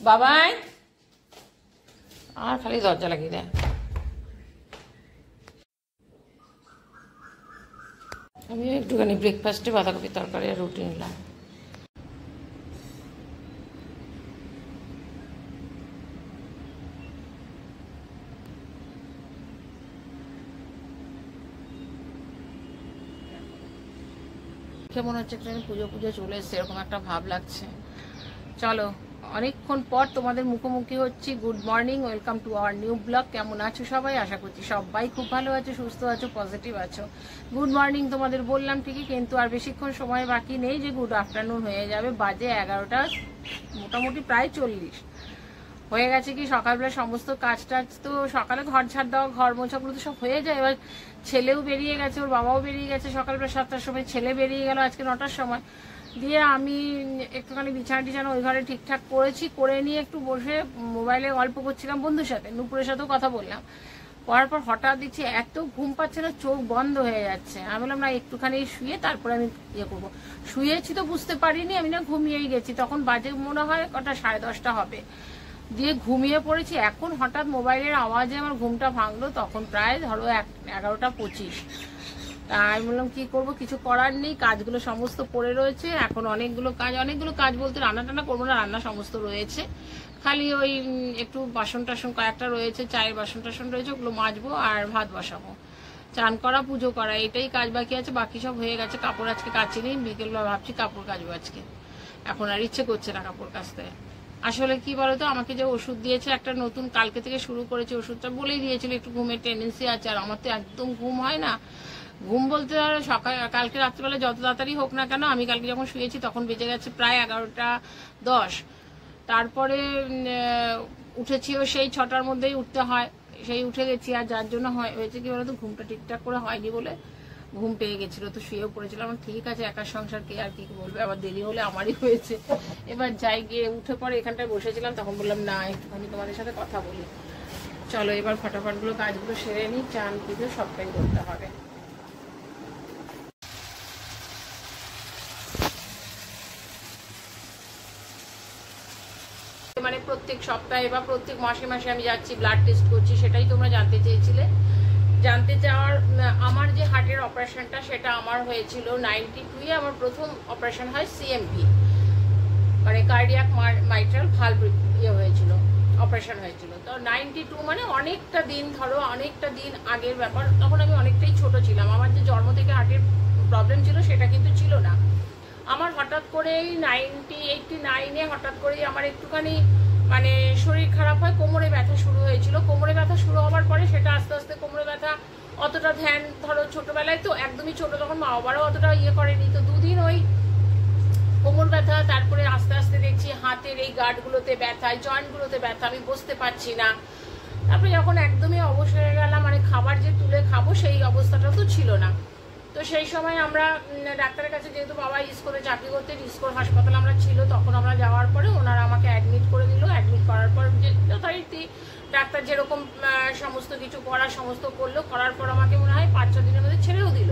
বাবাই আর খালি দরজা লাগিয়ে দেয়। আমি একটুখানি ব্রেকফাস্টে বাঁধাকপি তরকারি আর রুটি নিলাম। কেমন হচ্ছে একটা পুজো পুজো চলে এসছে এরকম একটা ভাব লাগছে। চলো অনেকক্ষণ পর তোমাদের মুখোমুখি হচ্ছি। Good morning, welcome to our new blog. কেমন আছো সবাই? আশা করছি সবাই খুব ভালো আছো, সুস্থ আছো, পজিটিভ আছো। গুড মর্নিং তোমাদের বললাম ঠিকই, কিন্তু আর বেশিক্ষণ সময় বাকি নেই যে গুড আফটারনুন হয়ে যাবে। বাজে 11টা মোটামুটি প্রায় 40 হয়ে গেছে। কি সকালবেলা সমস্ত কাজ টাজ তো সকালে ঘর ঝাড় দেওয়া, ঘর মোছাগুলো তো সব হয়ে যায়। এবার ছেলেও বেরিয়ে গেছে, ওর বাবাও বেরিয়ে গেছে সকালবেলা 7টার সময়, ছেলে বেরিয়ে গেল আজকে 9টার সময়। দিয়ে আমি একটুখানি বিছানা টিছানা ওই ঘরে ঠিকঠাক করেছি, করে নিয়ে একটু বসে মোবাইলে গল্প করছিলাম বন্ধুর সাথে, নুপুরের সাথেও কথা বললাম। করার পর হঠাৎ দেখছি এত ঘুম পাচ্ছে না, চোখ বন্ধ হয়ে যাচ্ছে। আমি বললাম না একটুখানি শুয়ে তারপরে আমি ইয়ে করবো। শুয়েছি তো বুঝতে পারিনি, আমি না ঘুমিয়েই গেছি। তখন বাজে মনে হয় কটা 10:30 হবে। দিয়ে ঘুমিয়ে পড়েছি। এখন হঠাৎ মোবাইলের আওয়াজে আমার ঘুমটা ভাঙলো, তখন প্রায় ধরো 11টা 25। আমি বললাম কি করব, কিছু করার নেই, কাজগুলো সমস্ত পড়ে রয়েছে। এখন অনেকগুলো কাজ বলতে রান্না টান্না করবো না, রান্না সমস্ত রয়েছে, খালি ওই একটু বাসন টাসন কয়েকটা রয়েছে, চায়ের বাসন টাসন রয়েছে, ওগুলো মাজবো আর ভাত বসাবো, চান করা, পুজো করা, এটাই কাজ বাকি আছে। বাকি সব হয়ে গেছে। কাপড় আজকে কাচিনি, বিকেলবেলা ভাবছি কাপড় কাচবো আজকে। এখন আর ইচ্ছে করছে না কাপড় কাচতে। আসলে কি বলতো, আমাকে যে ওষুধ দিয়েছে একটা নতুন, কালকে থেকে শুরু করেছে ওষুধটা, বলেই দিয়েছিল একটু ঘুমের টেন্ডেন্সি আছে। আর আমার তো একদম ঘুম হয় না। ঘুম বলতে কালকে রাত্রিবেলা যত তাড়াতাড়ি হোক না কেন, আমি কালকে যখন শুয়েছি তখন বেজে গেছে প্রায় 11টা 10। তারপরে উঠেছিও সেই 6টার মধ্যেই উঠতে হয়, সেই উঠে গেছি। আর যার জন্য হয়েছে কি বলতো, ঘুমটা ঠিকঠাক করে হয়নি বলে ঘুম পেয়ে গেছিল, তো শুয়েও পড়েছিলাম। ঠিক আছে, একার সংসার কে আর কি বলবে, আবার দেরি হলে আমারই হয়েছে। এবার যাই, গিয়ে উঠে পরে এখানটায় বসেছিলাম, তখন বললাম না একটুখানি তোমাদের সাথে কথা বলি। চলো এবার ফটাফটগুলো কাজগুলো সেরে নিই, চান পুজো সবটাই করতে হবে। মানে প্রত্যেক সপ্তাহে বা প্রত্যেক মাসে মাসে আমি যাচ্ছি, ব্লাড টেস্ট করছি, সেটাই তোমরা জানতে চেয়েছিলে। জানতে চাওয়ার, আমার যে হার্টের অপারেশনটা সেটা আমার হয়েছিল 92-এ। আমার প্রথম অপারেশন হয় সিএমভি, মানে কার্ডিয়াক মাইট্রাল ভালভ ইয়ে হয়েছিল, অপারেশন হয়েছিল। তো 92 মানে অনেকটা দিন, ধরো অনেকটা দিন আগের ব্যাপার। তখন আমি অনেকটাই ছোট ছিলাম। আমার যে জন্ম থেকে হার্টের প্রবলেম ছিল সেটা কিন্তু ছিল না। আমার হঠাৎ করেই 89-এ হঠাৎ করেই আমার একটুখানি মানে শরীর খারাপ হয়, কোমরে ব্যথা শুরু হয়েছিল। কোমরে ব্যথা শুরু হওয়ার পরে সেটা আস্তে আস্তে কোমরে ব্যথা অতটা ধ্যান, ধরো ছোটবেলায় তো একদমই ছোট, তখন মা বাবারাও অতটা ইয়ে করেনি। তো 2 দিন ওই কোমর ব্যথা, তারপরে আস্তে আস্তে দেখছি হাতের এই গাঁটগুলোতে ব্যথা, জয়েন্টগুলোতে ব্যথা, আমি বসতে পারছি না। তারপরে যখন একদমই অবশ হয়ে গেলাম, মানে খাবার যে তুলে খাবো সেই অবস্থাটা তো ছিল না। তো সেই সময় আমরা ডাক্তারের কাছে, যেহেতু বাবা ইসকোরে চাকরি করতেন, ইসকোর হাসপাতাল আমরা ছিল, তখন আমরা যাওয়ার পরে ওনারা আমাকে অ্যাডমিট করে দিল। অ্যাডমিট করার পর যে যথারীতি ডাক্তার যেরকম সমস্ত কিছু করার সমস্ত করলো, করার পর আমাকে মনে হয় 5-6 দিনের মধ্যে ছেড়েও দিল।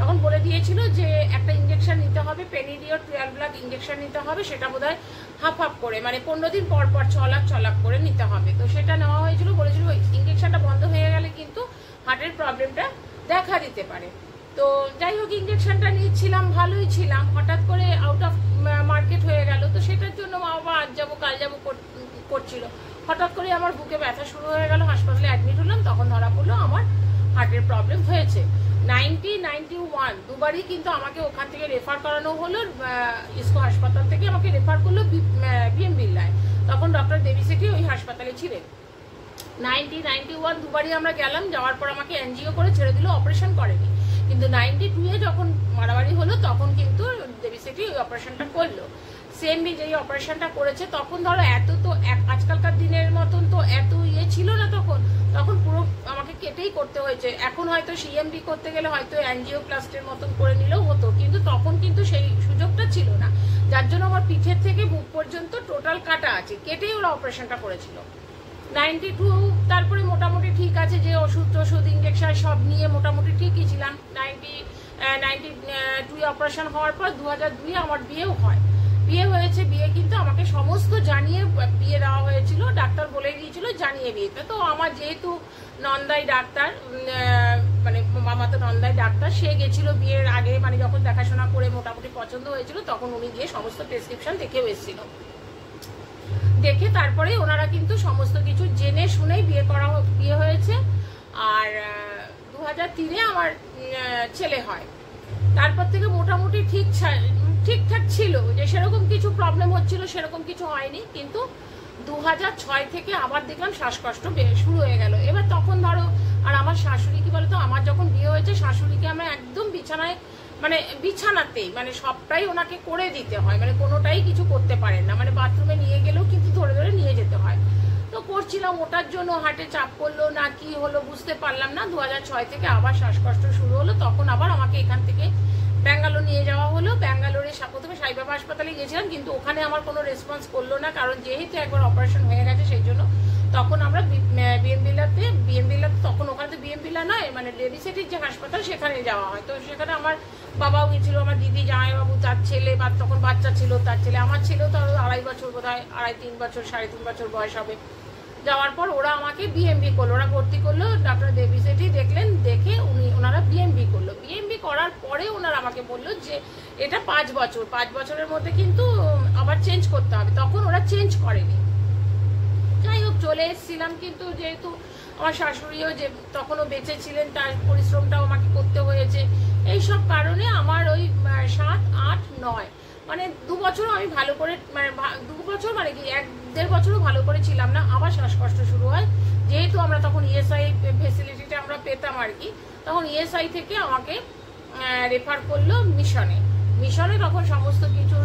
তখন বলে দিয়েছিল যে একটা ইঞ্জেকশন নিতে হবে, পেনিডিওর 12 ব্লক ইঞ্জেকশন নিতে হবে, সেটা বোধহয় হাফ করে, মানে 15 দিন পর পর 6 লাখ করে নিতে হবে। তো সেটা নেওয়া হয়েছিল। বলেছিল ইঞ্জেকশনটা বন্ধ হয়ে গেলে কিন্তু হার্টের প্রবলেমটা দেখা দিতে পারে। তো যাই হোক, ইঞ্জেকশনটা নিচ্ছিলাম, ভালোই ছিলাম। হঠাৎ করে আউট অফ মার্কেট হয়ে গেল। তো সেটার জন্য মা বাবা আজ যাবো কাল যাবো করছিল। হঠাৎ করে আমার বুকে ব্যথা শুরু হয়ে গেল, হাসপাতালে অ্যাডমিট হলাম। তখন ধরা পড়লো আমার হার্টের প্রবলেম হয়েছে। 91 দুবারই কিন্তু আমাকে ওখান থেকে রেফার করানো হলো, ইসকো হাসপাতাল থেকে আমাকে রেফার করলো বিএম বিড়লায়। তখন ডক্টর দেবী সেঠি ওই হাসপাতালে ছিলেন। 91 দুবারই আমরা গেলাম। যাওয়ার পর আমাকে এনজিও করে ছেড়ে দিল, অপারেশন করেনি। কিন্তু 92-এ যখন মারামারি হলো তখন কিন্তু দেবী সেঠি ওই অপারেশনটা করলো। সিএমভি যেই অপারেশনটা করেছে, তখন ধরো এত তো আজকালকার দিনের মতন তো এত ইয়ে ছিল না। তখন পুরো আমাকে কেটেই করতে হয়েছে। এখন হয়তো সিএমভি করতে গেলে হয়তো অ্যাঞ্জিওপ্লাস্টির মতন করে নিলেও হতো, কিন্তু তখন কিন্তু সেই সুযোগটা ছিল না। যার জন্য আমার পিঠের থেকে বুক পর্যন্ত টোটাল কাটা আছে, কেটেই ওরা অপারেশনটা করেছিল। 92 তারপরে মোটামুটি ঠিক আছে, যে ওষুধ ইঞ্জেকশন সব নিয়ে মোটামুটি ঠিকই ছিলাম। 92 অপারেশন হওয়ার পর 2002 আমার বিয়েও হয়। বিয়ে হয়েছে, বিয়ে কিন্তু আমাকে সমস্ত জানিয়ে বিয়ে দেওয়া হয়েছিল, ডাক্তার বলে দিয়েছিল জানিয়ে বিয়েতে। তো আমার যেহেতু নন্দাই ডাক্তার, মানে মামা তো নন্দাই ডাক্তার, সে গেছিল বিয়ের আগে, মানে যখন দেখাশোনা করে মোটামুটি পছন্দ হয়েছিল তখন উনি গিয়ে সমস্ত প্রেসক্রিপশন দেখেও এসেছিল। দেখে তারপরে ওনারা কিন্তু সমস্ত কিছু জেনে শুনেই বিয়ে হয়েছে। আর 2003-এ আমার ছেলে হয়। তারপর থেকে মোটামুটি ঠিকঠাক ছিল, যে সেরকম কিছু প্রবলেম হচ্ছিল সেরকম কিছু হয়নি। কিন্তু 2006 থেকে আবার দেখলাম শ্বাসকষ্ট শুরু হয়ে গেল। এবার তখন ধরো, আর আমার শাশুড়ি কি বলতো, আমার যখন বিয়ে হয়েছে শাশুড়িকে আমরা একদম বিছানায়, মানে বিছানাতেই, মানে সবটাই ওনাকে করে দিতে হয়, মানে কোনোটাই কিছু করতে পারেন না, মানে বাথরুমে নিয়ে গেলেও কিন্তু ধরে ধরে নিয়ে যেতে হয়। তো করছিলাম, ওটার জন্য হার্টে চাপ পড়লো না কি হলো বুঝতে পারলাম না। 2006 থেকে আবার শ্বাসকষ্ট শুরু হলো। তখন আবার আমাকে এখান থেকে ব্যাঙ্গালোর নিয়ে যাওয়া হলো। ব্যাঙ্গালোরে প্রথমে সাইবাবা হাসপাতালে গেছিলাম, কিন্তু ওখানে আমার কোনো রেসপন্স করলো না, কারণ যেহেতু একবার অপারেশন হয়ে গেছে সেই জন্য। তখন আমরা বিএমবিলাতে তখন ওখানে তো বিএমবিলা নয়, মানে লেডি সিটির যে হাসপাতাল সেখানে যাওয়া হয়। তো সেখানে আমার বাবাও গেছিল, আমার দিদি, জামাইবাবু, তার ছেলে, বা তখন বাচ্চা ছিল তার ছেলে, আমার ছেলেও তো 2.5 বছর, বোধ হয় 2.5-3 বছর, 3.5 বছর বয়স হবে। যাওয়ার পর ওরা আমাকে বিএমবি করলো, ওরা ভর্তি করলো, ডক্টর দেবী সেঠি দেখলেন, দেখে ওনারা বিএমবি করলো। বিএমবি করার পরে ওনারা আমাকে বললো যে এটা 5 বছর, 5 বছরের মধ্যে কিন্তু আবার চেঞ্জ করতে হবে। তখন ওরা চেঞ্জ করেনি। যাই হোক, চলে এসেছিলাম। কিন্তু যেহেতু আমার শাশুড়িও যে তখনও বেঁচে ছিলেন, তার পরিশ্রমটাও আমাকে করতে হয়েছে। এইসব কারণে আমার ওই 7, 8, 9 মানে 2 বছরও আমি ভালো করে, মানে 2 বছর মানে কি 1-1.5 বছরও ভালো করে ছিলাম না। আবার শ্বাসকষ্ট শুরু হয়। যেহেতু আমরা তখন ইএসআই ফেসিলিটিটা আমরা পেতাম আর কি, তখন ইএসআই থেকে আমাকে রেফার করলো মিশনে। তখন সমস্ত কিছু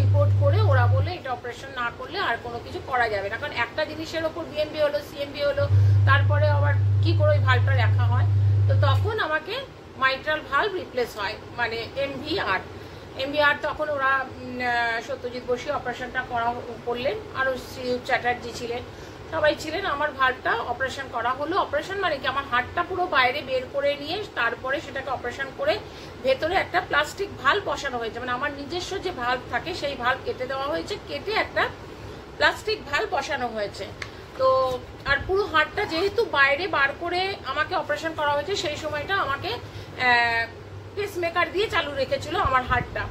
রিপোর্ট করে ওরা বলে এটা অপারেশন না করলে আর কোনো কিছু করা যাবে না, কারণ একটা জিনিসের ওপর বিএমবি হলো, সিএমবি হলো, তারপরে আবার কি করে ওই ভালভটা রাখা হয়। তো তখন আমাকে মাইট্রাল ভালভ রিপ্লেস হয়, মানে এমভিআর। তখন ওরা সত্যজিৎ বসু অপারেশনটা করলেন, আরও চ্যাটার্জি ছিলেন, সবাই ছিলেন। আমার ভালভটা অপারেশন করা হলো। অপারেশন মানে কি, আমার হাড়টা পুরো বাইরে বের করে নিয়ে তারপরে সেটাকে অপারেশন করে ভেতরে একটা প্লাস্টিক ভালভ বসানো হয়েছে, মানে আমার নিজস্ব যে ভালভ থাকে সেই ভালভ কেটে দেওয়া হয়েছে, কেটে একটা প্লাস্টিক ভালভ বসানো হয়েছে। তো আর পুরো হাড়টা যেহেতু বাইরে বার করে আমাকে অপারেশন করা হয়েছে, সেই সময়টা আমাকে পেসমেকার দিয়ে চালু রেখেছিল আমার হাড়টা।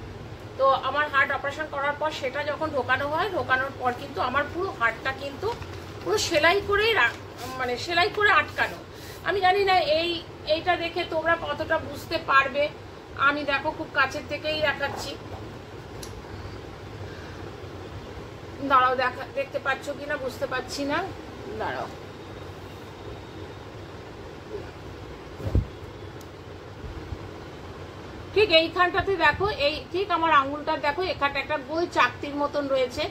তো আমার হার্ট অপারেশন করার পর সেটা যখন ঢোকানোর পর কিন্তু আমার পুরো হাড়টা কিন্তু পুরো সেলাই করে আটকানো। আমি জানি না এইটা দেখে তোমরা কতটা বুঝতে পারবে। আমি দেখো খুব কাছের থেকেই দেখাচ্ছি, দাঁড়াও, দেখতে পাচ্ছ কিনা বুঝতে পারছি না, দাঁড়াও। ঠিক এইখানটাতে দেখো, এই ঠিক আমার আঙুলটা দেখো, এখানটা একটা গোল চাকতির মতন রয়েছে,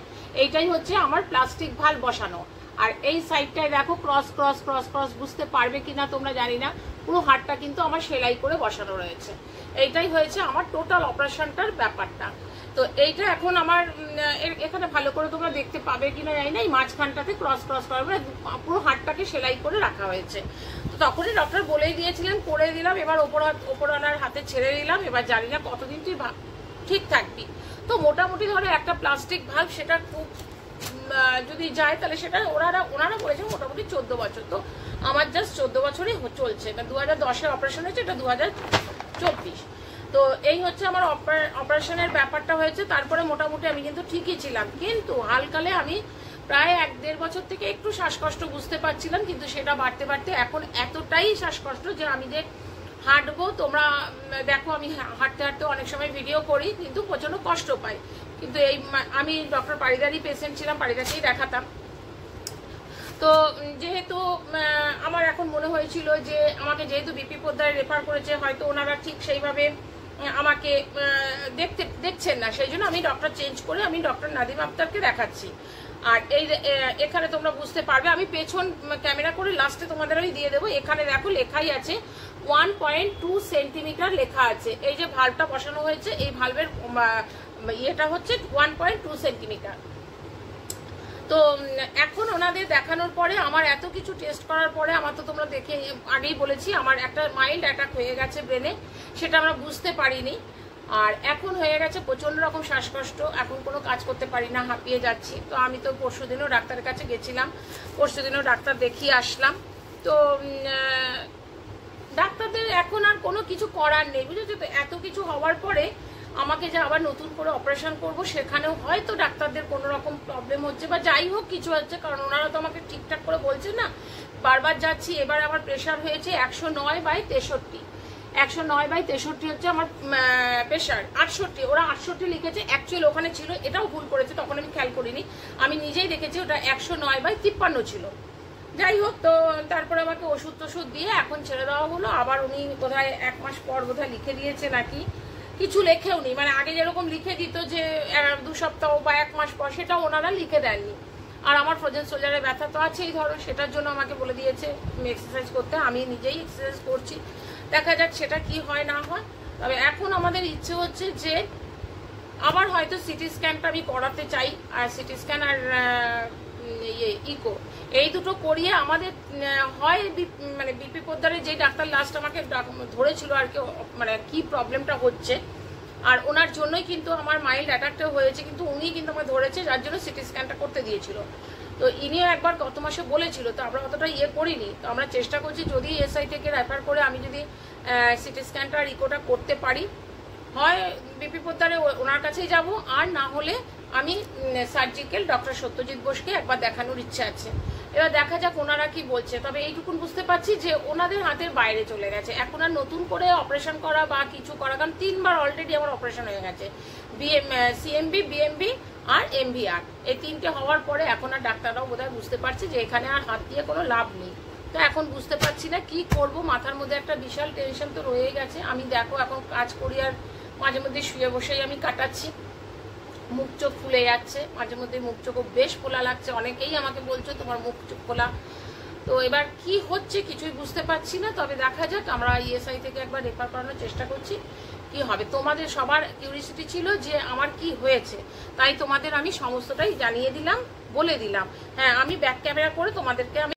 এইটাই হচ্ছে আমার প্লাস্টিক ভালভ বসানো। আর এই সাইডটায় দেখো ক্রস, বুঝতে পারবে কিনা তোমরা জানি না, পুরো হাড়টা কিন্তু আমার সেলাই করে বসানো রয়েছে। এইটাই হয়েছে আমার টোটাল অপারেশনটার ব্যাপারটা। তো এইটা এখন আমার এখানে ভালো করে তোমরা দেখতে পাবে কিনা জানি না, এই মাঝখানটাতে ক্রস করে পুরো হাড়টাকে সেলাই করে রাখা হয়েছে। তো তখনই ডক্টর বলেই দিয়েছিলেন, করে দিলাম, এবার ওপরওয়ালার হাতে ছেড়ে দিলাম, এবার জানি না কতদিন তুই ঠিক থাকবি। তো মোটামুটি ধরো একটা প্লাস্টিক ভালভ, সেটা খুব যদি যায় তাহলে সেটা ওনারা বলেছেন মোটামুটি 14 বছর। তো আমার জাস্ট 14 বছরই চলছে, 2010-এ অপারেশন হয়েছে, এটা 2024। তো এই হচ্ছে আমার অপারেশনের ব্যাপারটা হয়েছে। তারপরে মোটামুটি আমি কিন্তু ঠিকই ছিলাম, কিন্তু হালকালে আমি প্রায় 1-1.5 বছর থেকে একটু শ্বাসকষ্ট বুঝতে পারছিলাম, কিন্তু সেটা বাড়তে এখন এতটাই শ্বাসকষ্ট যে আমি যে হাঁটবো, তোমরা দেখো আমি হাঁটতে অনেক সময় ভিডিও করি, কিন্তু প্রচন্ড কষ্ট পাই। কিন্তু আমি ডক্টর পারিদারই পেশেন্ট ছিলাম, পারিদারকেই দেখাতাম। তো যেহেতু আমার এখন মনে হয়েছিল যে আমাকে যেহেতু বিপি পোদ্দারে রেফার করেছে, হয়তো ওনারা ঠিক সেইভাবে আমাকে দেখছেন না, সেই জন্য আমি ডক্টর চেঞ্জ করে আমি ডক্টর নাদিম আক্তারকে দেখাচ্ছি। আর এখানে তোমরা বুঝতে পারবে, আমি পেছন ক্যামেরা করে লাস্টে তোমাদের আমি দিয়ে দেবো। এখানে দেখো লেখাই আছে 1.2 সেন্টিমিটার লেখা আছে। এই যে ভালভটা বসানো হয়েছে, এই ভালভের ইয়েটা হচ্ছে 1.2 সেন্টিমিটার। তো এখন ওনাদের দেখানোর পরে আমার এত কিছু টেস্ট করার পরে আমার তো তোমরা দেখে আগেই বলেছি আমার একটা মাইল্ড অ্যাটাক হয়ে গেছে ব্রেনে, সেটা আমরা বুঝতে পারিনি। আর এখন হয়ে গেছে প্রচণ্ড রকম শ্বাসকষ্ট, এখন কোনো কাজ করতে পারি না, হাঁপিয়ে যাচ্ছি। তো আমি তো পরশুদিনও ডাক্তারের কাছে গেছিলাম, পরশুদিনও ডাক্তার দেখিয়ে আসলাম। তো ডাক্তারদের এখন আর কোনো কিছু করার নেই, বুঝেছো তো। এত কিছু হওয়ার পরে আমাকে যে আবার নতুন করে অপারেশন করব, সেখানেও হয়তো ডাক্তারদের কোনো রকম প্রবলেম হচ্ছে বা যাই হোক কিছু হচ্ছে, কারণ ওনারা তো আমাকে ঠিকঠাক করে বলছে না। বারবার যাচ্ছি, এবার আমার প্রেশার হয়েছে 109/63। 109/63 হচ্ছে আমার প্রেশার। 68, ওরা 68 লিখেছে, অ্যাকচুয়ালি ওখানে ছিল, এটাও ভুল করেছে, তখন আমি খেয়াল করিনি, আমি নিজেই দেখেছি ওটা 109/53 ছিল। যাই হোক, তো তারপরে আমাকে ওষুধ টষুধ দিয়ে এখন ছেড়ে দেওয়া হলো। আবার উনি বোধহয় 1 মাস পর বোধহয় লিখে দিয়েছে নাকি, কিছু লেখেও নি, মানে আগে যেরকম লিখে দিত যে 2 সপ্তাহ বা 1 মাস পর, সেটা ওনারা লিখে দেননি। আর আমার ফ্রোজেন সোলজারের ব্যথা তো আছেই ধরো, সেটার জন্য আমাকে বলে দিয়েছে এক্সারসাইজ করতে, আমি নিজেই এক্সারসাইজ করছি, দেখা যাক সেটা কি হয় না হয়। তবে এখন আমাদের ইচ্ছে হচ্ছে যে আবার হয়তো সিটি স্ক্যানটা আমি করাতে চাই, আর সিটি স্ক্যান আর ইকো এই দুটো করিয়ে আমাদের হয় মানে বিপি পোদ্দারের যে ডাক্তার লাস্ট আমাকে ধরেছিল আর কি, মানে কি প্রবলেমটা হচ্ছে, আর ওনার জন্যই কিন্তু আমার মাইল্ড অ্যাটাকটা হয়েছে, কিন্তু উনি কিন্তু আমাকে ধরেছে, যার জন্য সিটি স্ক্যানটা করতে দিয়েছিল। তো ইনিও একবার গত মাসে বলেছিল, তো আমরা অতটা করিনি। তো আমরা চেষ্টা করছি যদি এসআই থেকে রেফার করে আমি যদি সিটি স্ক্যানটা আর ইকোটা করতে পারি, হয় বিপি পোদ্দারে ওনার কাছেই যাব, আর না হলে আমি সার্জিক্যাল ডক্টর সত্যজিৎ বোসকে একবার দেখানোর ইচ্ছা আছে। এবার দেখা যাক ওনারা কি বলছে। তবে এইটুকুন বুঝতে পারছি যে ওনাদের হাতের বাইরে চলে গেছে, এখন আর নতুন করে অপারেশন করা বা কিছু করা, কারণ 3 বার অলরেডি আমার অপারেশন হয়ে গেছে, সিএমবি, বিএমবি আর এমভিআর, এই 3টে হওয়ার পরে এখন আর ডাক্তাররাও বোধহয় বুঝতে পারছে যে এখানে আর হাত দিয়ে কোনো লাভ নেই। তো এখন বুঝতে পারছি না কি করব, মাথার মধ্যে একটা বিশাল টেনশন তো রয়ে গেছে। আমি দেখো এখন কাজ করি আর মাঝে মধ্যে শুয়ে বসেই আমি কাটাচ্ছি, মুখ চোখ ফুলে যাচ্ছে, মাঝে মধ্যে মুখ চোখও বেশ ফোলা লাগছে, অনেকেই আমাকে বলছো তোমার মুখ চোখ ফোলা। তো এবার কি হচ্ছে কিছুই বুঝতে পারছি না। তবে দেখা যাক, আমরা ইএসআই থেকে একবার রেফার করানোর চেষ্টা করছি, কি হবে। তোমাদের সবার কিউরিয়াসিটি ছিল যে আমার কি হয়েছে, তাই তোমাদের আমি সমস্তটাই জানিয়ে দিলাম, বলে দিলাম। হ্যাঁ, আমি ব্যাক ক্যামেরা করে তোমাদেরকে আমি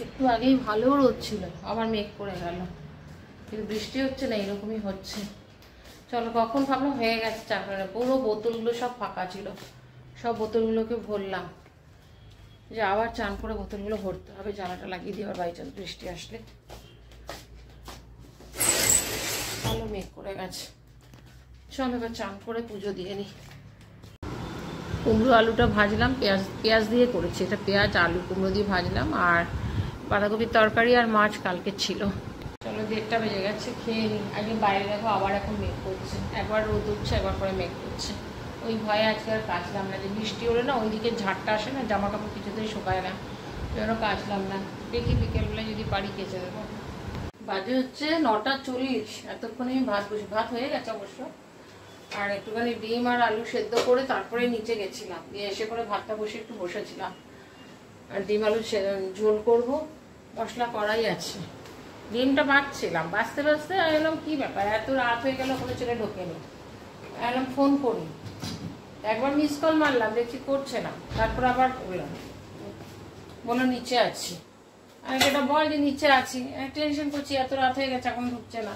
একটু আগেই ভালো রোদ ছিল, আবার মেঘ করে গেল, কিন্তু বৃষ্টি হচ্ছে না, এরকমই হচ্ছে। চলো, কখন ভাবলাম হয়ে গেছে চা করে, পুরো বোতলগুলো সব ফাঁকা ছিল, সব বোতলগুলোকে ভরলাম, যে আবার চান করে বোতলগুলো ভরতে হবে, জানাটা লাগিয়ে দিয়ে আবার বাই চান্স বৃষ্টি আসলে। ভালো মেঘ করে গেছে, চলো এবার চান করে পুজো দিয়ে নিই। কুমড়ো আলুটা ভাজলাম, পেঁয়াজ দিয়ে করেছি, এটা পেঁয়াজ আলু কুমড়ো দিয়ে ভাজলাম, আর বাঁধাকপির তরকারি আর মাছ কালকে ছিল। চলো 1:30 বেজে গেছে, খেয়ে নিই। আজকে বাইরে দেখো আবার এখন মেঘ করছে, একবার রোদ উঠছে, একবার পরে মেঘ করছে। ওই ভয়ে আজকে আর কাচলাম না, যে বৃষ্টি হলে না ওইদিকে ঝাড়টা আসে না, জামা কাপড় কিছুতেই শুকায় না, যেন কাচলাম না। দেখি বিকেলবেলা যদি পারি কেচে দেবো। বাজে হচ্ছে 9:40, এতক্ষণে আমি ভাত হয়ে গেছে অবশ্য, আর একটুখানি ডিম আর আলু সেদ্ধ করে তারপরে নিচে গেছিলাম, দিয়ে এসে করে ভাতটা বসে একটু বসেছিলাম, আর ডিম আলু ঝোল করবো, মশলা করাই আছে। ডিমটা বাঁচছিলাম, বাঁচতে বাঁচতে এলাম কি ব্যাপার, এত রাত হয়ে গেল, কোনো ছেলে ঢোকেনি, এলাম ফোন করি, একবার মিস কল মারলাম, দেখছি করছে না, তারপর আবার করলাম, বললো নিচে আছি। আর এটা বল যে নিচে আছি, টেনশন করছি, এত রাত হয়ে গেছে এখন ঢুকছে না,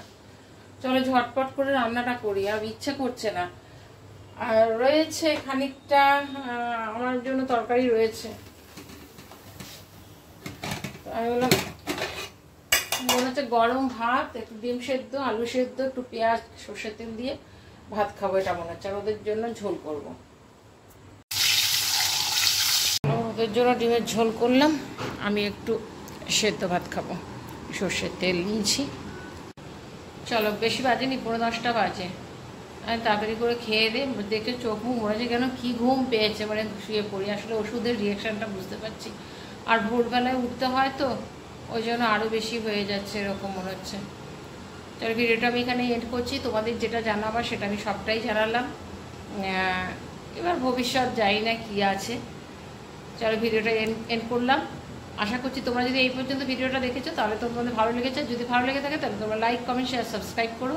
চলো ঝটপট করে রান্নাটা করি, আর ইচ্ছে করছে না। আর রয়েছে খানিকটা আমার জন্য তরকারি রয়েছে, আমি বললাম মনে হচ্ছে গরম ভাত, একটু ডিম সেদ্ধ, আলু সেদ্ধ, একটু পেঁয়াজ সর্ষের তেল দিয়ে ভাত খাবো, এটা মনে হচ্ছে। আর ওদের জন্য ঝোল করবো, ওদের জন্য ডিমের ঝোল করলাম, আমি একটু সেদ্ধ ভাত খাবো, সর্ষের তেল নিয়েছি। চলো, বেশি বাজেনি, 9:30 বাজে, আমি তাড়াতাড়ি করে খেয়ে দেখে চোখ মুখ মরেছে, কেন কি ঘুম পেয়েছে, মানে শুয়ে পড়ি। আসলে ওষুধের রিয়াকশানটা বুঝতে পারছি, আর ভোরবেলায় উঠতে হয় তো, ওই জন্য আরও বেশি হয়ে যাচ্ছে এরকম মনে হচ্ছে। চলো, ভিডিওটা আমি এখানে এন্ড করছি। তোমাদের যেটা জানাবার সেটা আমি সবটাই জানালাম। এবার ভবিষ্যৎ জানি না কী আছে। চলো ভিডিওটা এন্ড করলাম। আশা করছি তোমরা যদি এই পর্যন্ত ভিডিওটা দেখেছো তাহলে তোমাদের ভালো লেগেছে। যদি ভালো লেগে থাকে তাহলে তোমরা লাইক, কমেন্ট, শেয়ার, সাবস্ক্রাইব করো।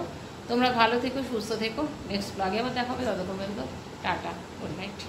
তোমরা ভালো থেকো, সুস্থ থেকো। নেক্সট ব্লগে আবার দেখা হবে। ততক্ষণ পর্যন্ত টাটা, গুড নাইট।